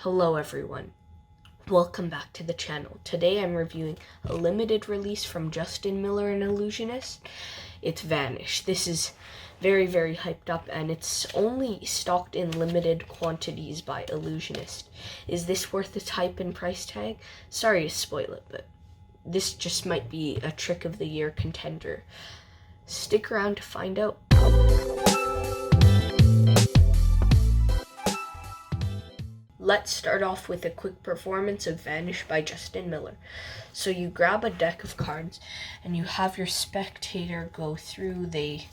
Hello everyone, welcome back to the channel. Today I'm reviewing a limited release from Justin Miller and Illusionist. It's Vanish. This is very hyped up and it's only stocked in limited quantities by Illusionist. Is this worth its hype and price tag? Sorry to spoil it, but this just might be a trick of the year contender. Stick around to find out. Let's start off with a quick performance of Vanish by Justin Miller. So you grab a deck of cards and you have your spectator go through. They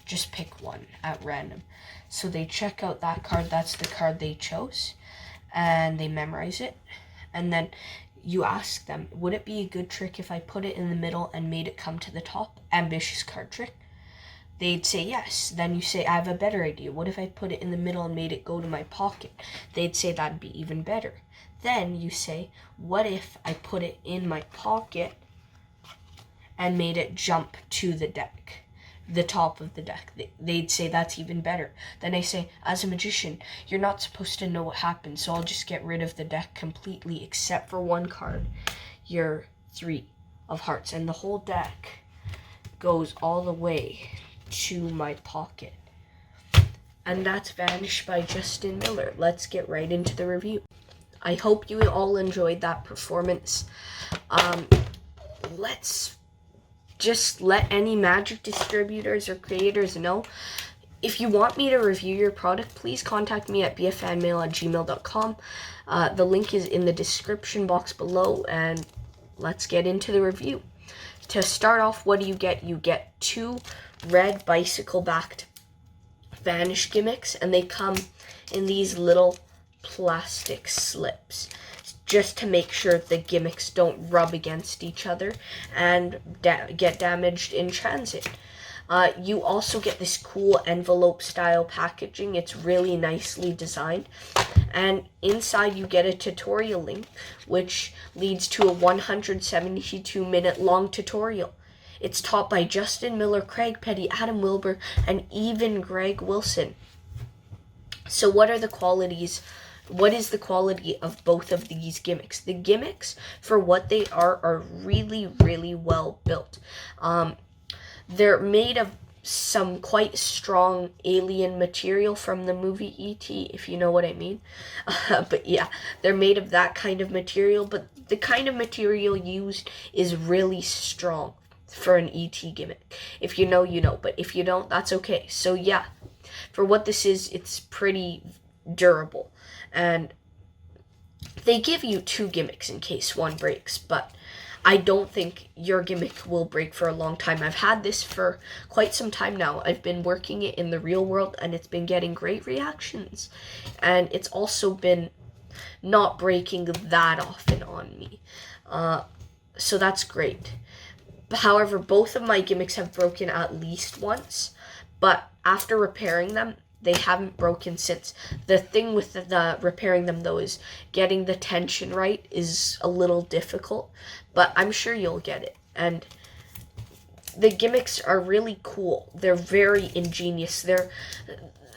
just pick one at random. So they check out that card, that's the card they chose, and they memorize it. And then you ask them, would it be a good trick if I put it in the middle and made it come to the top? Ambitious card trick. They'd say yes. Then you say, I have a better idea. What if I put it in the middle and made it go to my pocket? They'd say that'd be even better. Then you say, what if I put it in my pocket and made it jump to the deck, the top of the deck? They'd say that's even better. Then I say, as a magician, you're not supposed to know what happened, so I'll just get rid of the deck completely except for one card, your 3 of hearts, and the whole deck goes all the way to my pocket. And that's Vanish by Justin Miller. Let's get right into the review. I hope you all enjoyed that performance. Let's just let any magic distributors or creators know. If you want me to review your product, please contact me at bfanmail@gmail.com. The link is in the description box below, and let's get into the review. To start off, what do you get? You get 2 red bicycle-backed Vanish gimmicks, and they come in these little plastic slips just to make sure the gimmicks don't rub against each other and get damaged in transit. You also get this cool envelope-style packaging. It's really nicely designed. And inside you get a tutorial link, which leads to a 172-minute long tutorial. It's taught by Justin Miller, Craig Petty, Adam Wilbur, and even Greg Wilson. So what is the quality of both of these gimmicks? The gimmicks, for what they are really well built. They're made of some quite strong alien material from the movie E.T., if you know what I mean. But yeah, they're made of that kind of material, but the kind of material used is really strong for an E.T. gimmick. If you know, you know, but if you don't, that's okay. So yeah, for what this is, it's pretty durable. And they give you 2 gimmicks in case one breaks, but I don't think your gimmick will break for a long time. I've had this for quite some time now. I've been working it in the real world, and it's been getting great reactions. And it's also been not breaking that often on me. So that's great. However, both of my gimmicks have broken at least once, but after repairing them, they haven't broken since. The thing with the repairing them, though, is getting the tension right is a little difficult, but I'm sure you'll get it. And the gimmicks are really cool. They're very ingenious. They're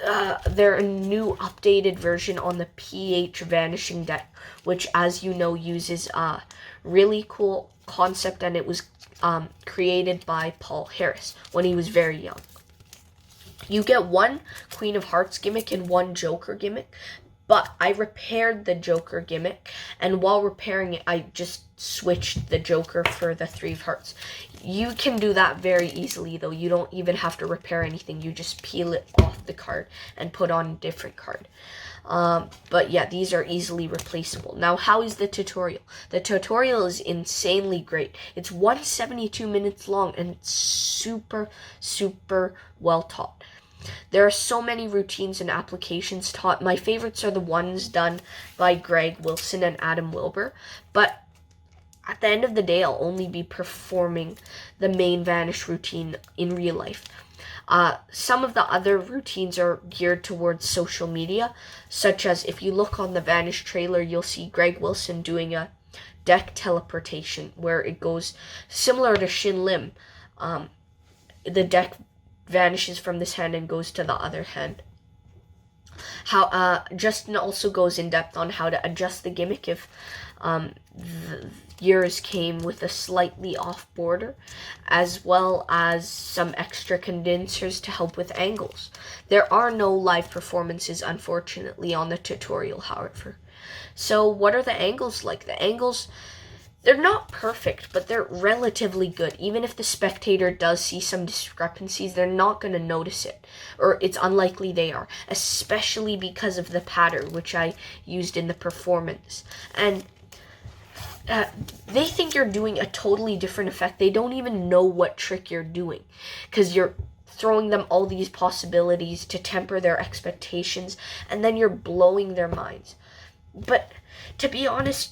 a new updated version on the PH Vanishing deck, which, as you know, uses a really cool concept, and it was created by Paul Harris when he was very young. You get 1 Queen of Hearts gimmick and 1 Joker gimmick, but I repaired the Joker gimmick, and while repairing it, I just switched the Joker for the 3 of Hearts. You can do that very easily, though. You don't even have to repair anything. You just peel it off the card and put on a different card. But yeah, these are easily replaceable. Now, how is the tutorial? The tutorial is insanely great. It's 172 minutes long, and it's super well taught. There are so many routines and applications taught. My favorites are the ones done by Greg Wilson and Adam Wilbur, but at the end of the day, I'll only be performing the main Vanish routine in real life. Some of the other routines are geared towards social media, such as if you look on the Vanish trailer, you'll see Greg Wilson doing a deck teleportation where it goes similar to Shin Lim. The deck vanishes from this hand and goes to the other hand. Justin also goes in depth on how to adjust the gimmick if yours came with a slightly off border, as well as some extra condensers to help with angles. There are no live performances, unfortunately, on the tutorial, however. So what are the angles like? The angles, they're not perfect, but they're relatively good. Even if the spectator does see some discrepancies, they're not going to notice it, or it's unlikely they are, especially because of the pattern, which I used in the performance. And they think you're doing a totally different effect. They don't even know what trick you're doing, because you're throwing them all these possibilities to temper their expectations, and then you're blowing their minds. But to be honest,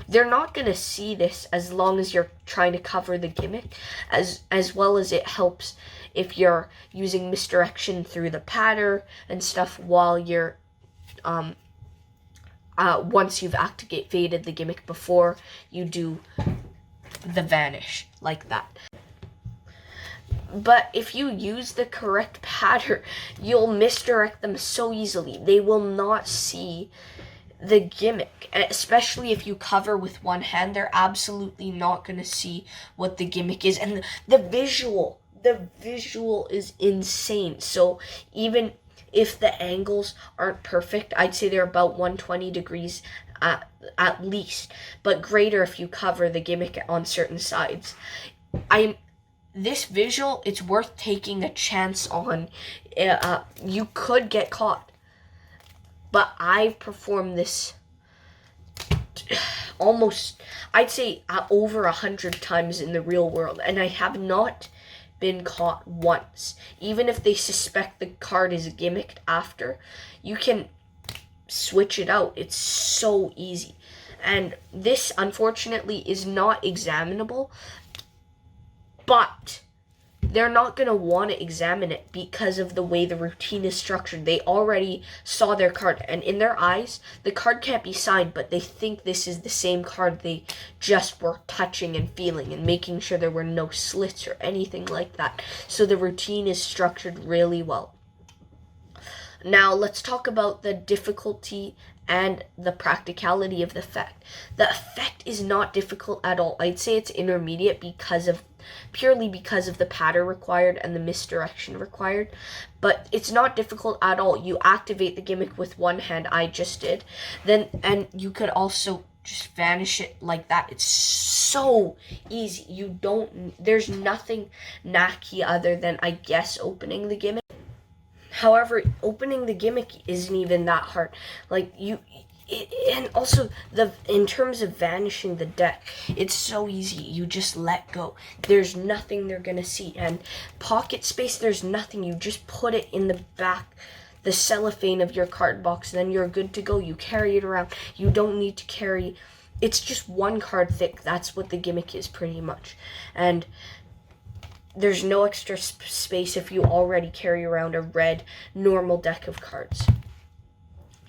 they're not going to see this as long as you're trying to cover the gimmick, as well as it helps if you're using misdirection through the pattern and stuff while you're once you've activated the gimmick before you do the vanish, like that. But if you use the correct pattern, you'll misdirect them so easily. They will not see the gimmick, especially if you cover with one hand. They're absolutely not going to see what the gimmick is. And the visual is insane. So even if the angles aren't perfect, I'd say they're about 120 degrees at least, but greater if you cover the gimmick on certain sides. This visual, it's worth taking a chance on. You could get caught, but I've performed this almost, I'd say, over 100 times in the real world, and I have not been caught once. Even if they suspect the card is gimmicked after, you can switch it out. It's so easy. And this, unfortunately, is not examinable, but they're not going to want to examine it because of the way the routine is structured. They already saw their card, and in their eyes, the card can't be signed, but they think this is the same card they just were touching and feeling and making sure there were no slits or anything like that. So the routine is structured really well. Now, let's talk about the difficulty and the practicality of the effect. The effect is not difficult at all. I'd say it's intermediate purely because of the pattern required and the misdirection required, but it's not difficult at all. You activate the gimmick with one hand, I just did, and you could also just vanish it like that. It's so easy. There's nothing knacky other than, I guess, opening the gimmick. However, opening the gimmick isn't even that hard. And also, in terms of vanishing the deck, it's so easy. You just let go. There's nothing they're going to see. And pocket space, there's nothing. You just put it in the back, the cellophane of your card box, then you're good to go. You carry it around. You don't need to carry. It's just one card thick. That's what the gimmick is, pretty much. And there's no extra space if you already carry around a red normal deck of cards.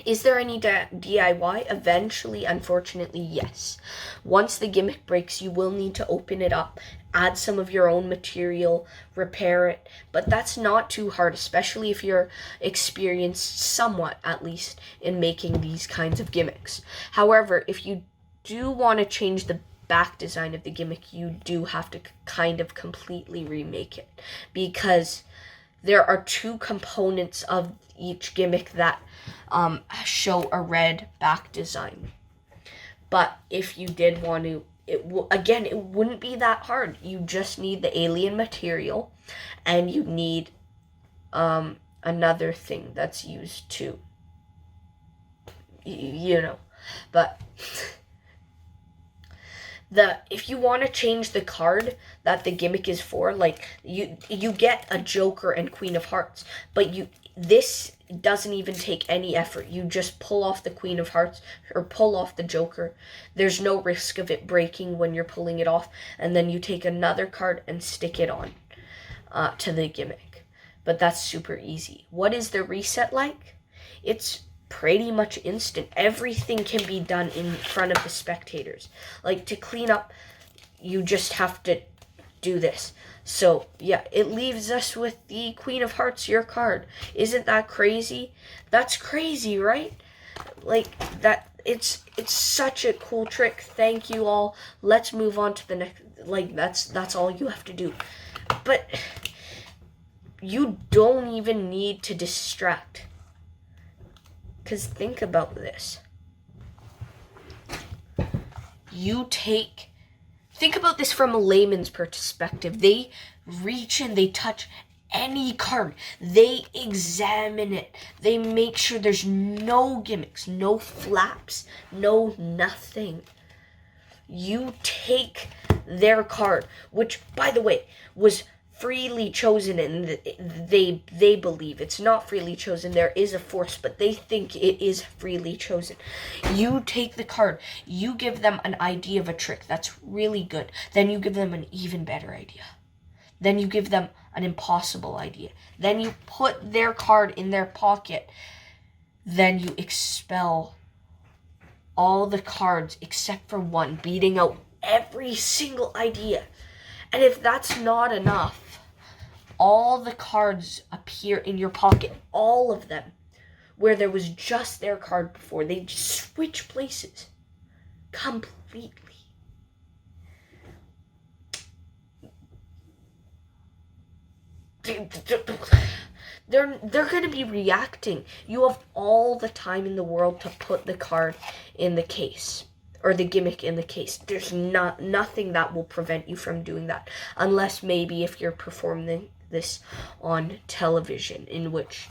Is there any DIY? Eventually, unfortunately, yes. Once the gimmick breaks, you will need to open it up, add some of your own material, repair it, but that's not too hard, especially if you're experienced somewhat, at least, in making these kinds of gimmicks. However, if you do want to change the back design of the gimmick, you do have to kind of completely remake it, because there are two components of each gimmick that show a red back design. But if you did want to, it wouldn't be that hard. You just need the alien material, and you need another thing that's used too. But if you want to change the card that the gimmick is for, like you get a Joker and Queen of Hearts, but this doesn't even take any effort. You just pull off the Queen of Hearts or pull off the Joker. There's no risk of it breaking when you're pulling it off, and then you take another card and stick it on to the gimmick. But that's super easy. What is the reset like? It's pretty much instant. Everything can be done in front of the spectators. Like, to clean up, you just have to do this. So, yeah, it leaves us with the Queen of Hearts, your card. Isn't that crazy? That's crazy, right? Like, that, it's such a cool trick. Thank you all. Let's move on to the next, like, that's all you have to do. But you don't even need to distract. Because think about this. Think about this from a layman's perspective. They reach and they touch any card. They examine it. They make sure there's no gimmicks, no flaps, no nothing. You take their card, which, by the way, was freely chosen, and they believe it's not freely chosen. There is a force, but they think it is freely chosen. You take the card, you give them an idea of a trick that's really good, then you give them an even better idea, then you give them an impossible idea, then you put their card in their pocket, then you expel all the cards except for one, beating out every single idea. And if that's not enough, all the cards appear in your pocket, all of them, where there was just their card before. They just switch places completely. They're going to be reacting. You have all the time in the world to put the card in the case, or the gimmick in the case. There's nothing that will prevent you from doing that, unless maybe if you're performing this on television, in which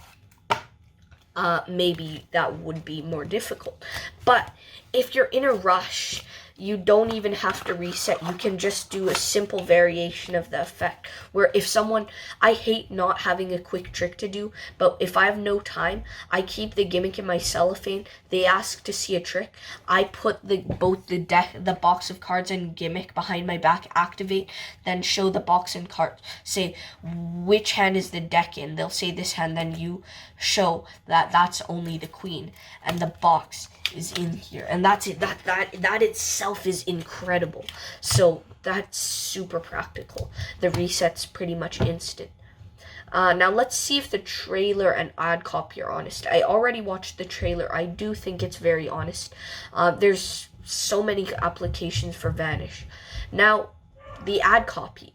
maybe that would be more difficult. But if you're in a rush, you don't even have to reset. You can just do a simple variation of the effect, where if someone, I hate not having a quick trick to do, but if I have no time, I keep the gimmick in my cellophane. They ask to see a trick, I put both the box of cards and gimmick behind my back, activate, then show the box and cards, say which hand is the deck in. They'll say this hand, then you show that that's only the queen and the box is in here, and that's it. That itself is incredible. So that's super practical. The reset's pretty much instant. Now let's see if the trailer and ad copy are honest. I already watched the trailer. I do think it's very honest. There's so many applications for Vanish. Now, the ad copy.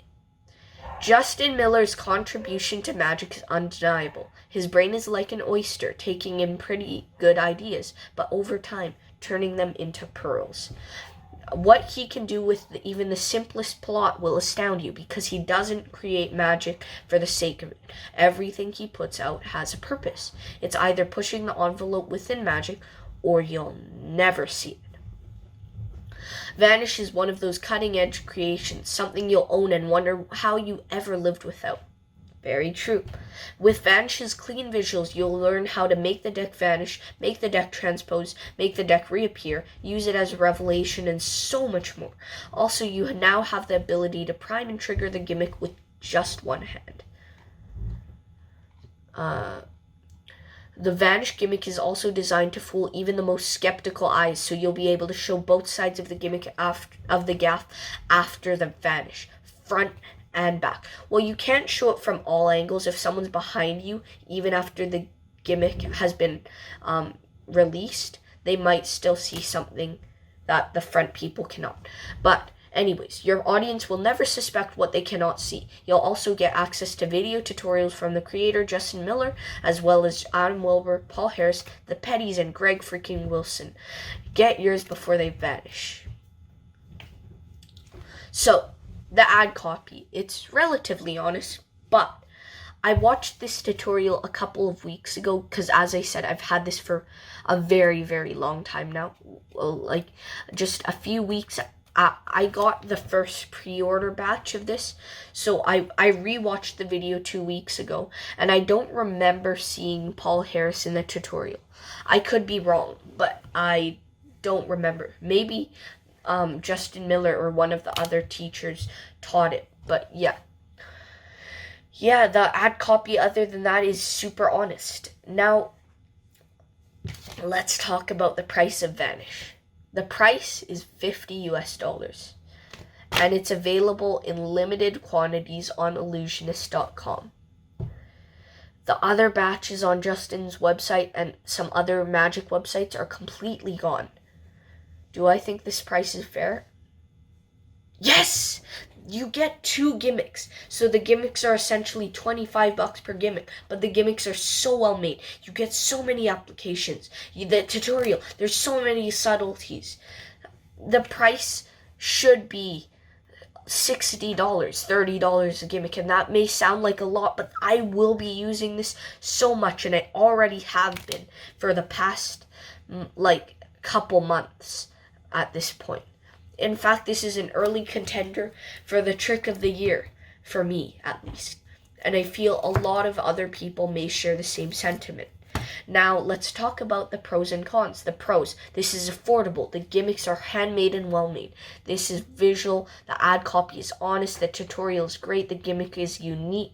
Justin Miller's contribution to magic is undeniable. His brain is like an oyster, taking in pretty good ideas, but over time, turning them into pearls. What he can do with even the simplest plot will astound you, because he doesn't create magic for the sake of it. Everything he puts out has a purpose. It's either pushing the envelope within magic, or you'll never see it. Vanish is one of those cutting-edge creations, something you'll own and wonder how you ever lived without. Very true. With Vanish's clean visuals, you'll learn how to make the deck vanish, make the deck transpose, make the deck reappear, use it as a revelation, and so much more. Also, you now have the ability to prime and trigger the gimmick with just one hand. The Vanish gimmick is also designed to fool even the most skeptical eyes, so you'll be able to show both sides of the gimmick of the gaff after the Vanish, front and back. Well, you can't show it from all angles. If someone's behind you, even after the gimmick has been released, they might still see something that the front people cannot. But anyways, your audience will never suspect what they cannot see. You'll also get access to video tutorials from the creator, Justin Miller, as well as Adam Wilbur, Paul Harris, the Petties, and Greg freaking Wilson. Get yours before they vanish. So, the ad copy. It's relatively honest, but I watched this tutorial a couple of weeks ago, because as I said, I've had this for a very, very long time now. Like, just a few weeks. I got the first pre-order batch of this, so I rewatched the video 2 weeks ago, and I don't remember seeing Paul Harris in the tutorial. I could be wrong, but I don't remember. Maybe Justin Miller or one of the other teachers taught it, but yeah, the ad copy other than that is super honest. Now, let's talk about the price of Vanish. The price is $50 US. and it's available in limited quantities on illusionist.com. The other batches on Justin's website and some other magic websites are completely gone. Do I think this price is fair? Yes! You get 2 gimmicks. So the gimmicks are essentially $25 per gimmick, but the gimmicks are so well made. You get so many applications. The tutorial, there's so many subtleties. The price should be $60, $30 a gimmick, and that may sound like a lot, but I will be using this so much, and I already have been for the past couple months at this point. In fact, this is an early contender for the trick of the year, for me at least, and I feel a lot of other people may share the same sentiment. Now, let's talk about the pros and cons. The pros: this is affordable. The gimmicks are handmade and well made. This is visual. The ad copy is honest. The tutorial is great. The gimmick is unique.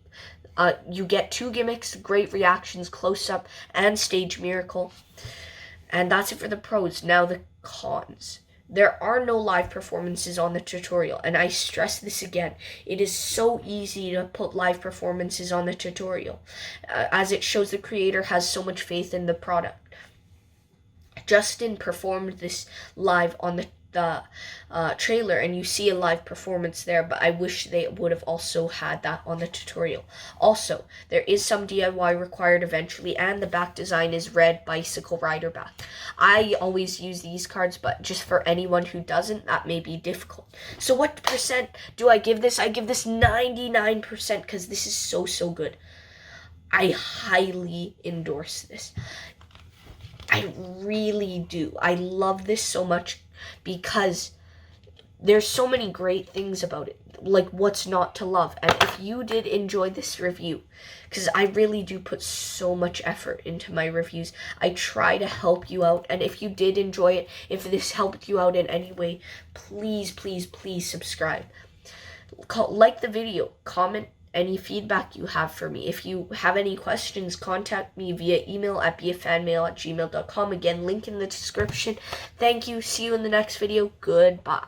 You get 2 gimmicks, great reactions, close-up, and stage miracle. And that's it for the pros. Now, the cons. There are no live performances on the tutorial, and I stress this again. It is so easy to put live performances on the tutorial, as it shows the creator has so much faith in the product. Justin performed this live on the trailer, and you see a live performance there, but I wish they would have also had that on the tutorial. Also, there is some DIY required eventually, and the back design is red bicycle rider back. I always use these cards, but just for anyone who doesn't, that may be difficult. So what percent do I give this? I give this 99% because this is so good. I highly endorse this. I really do. I love this so much because there's so many great things about it. Like, what's not to love? And if you did enjoy this review, because I really do put so much effort into my reviews, I try to help you out. And if you did enjoy it, if this helped you out in any way, please subscribe. Like the video, comment any feedback you have for me. If you have any questions, contact me via email at beafanmail@gmail.com. Again, link in the description. Thank you. See you in the next video. Goodbye.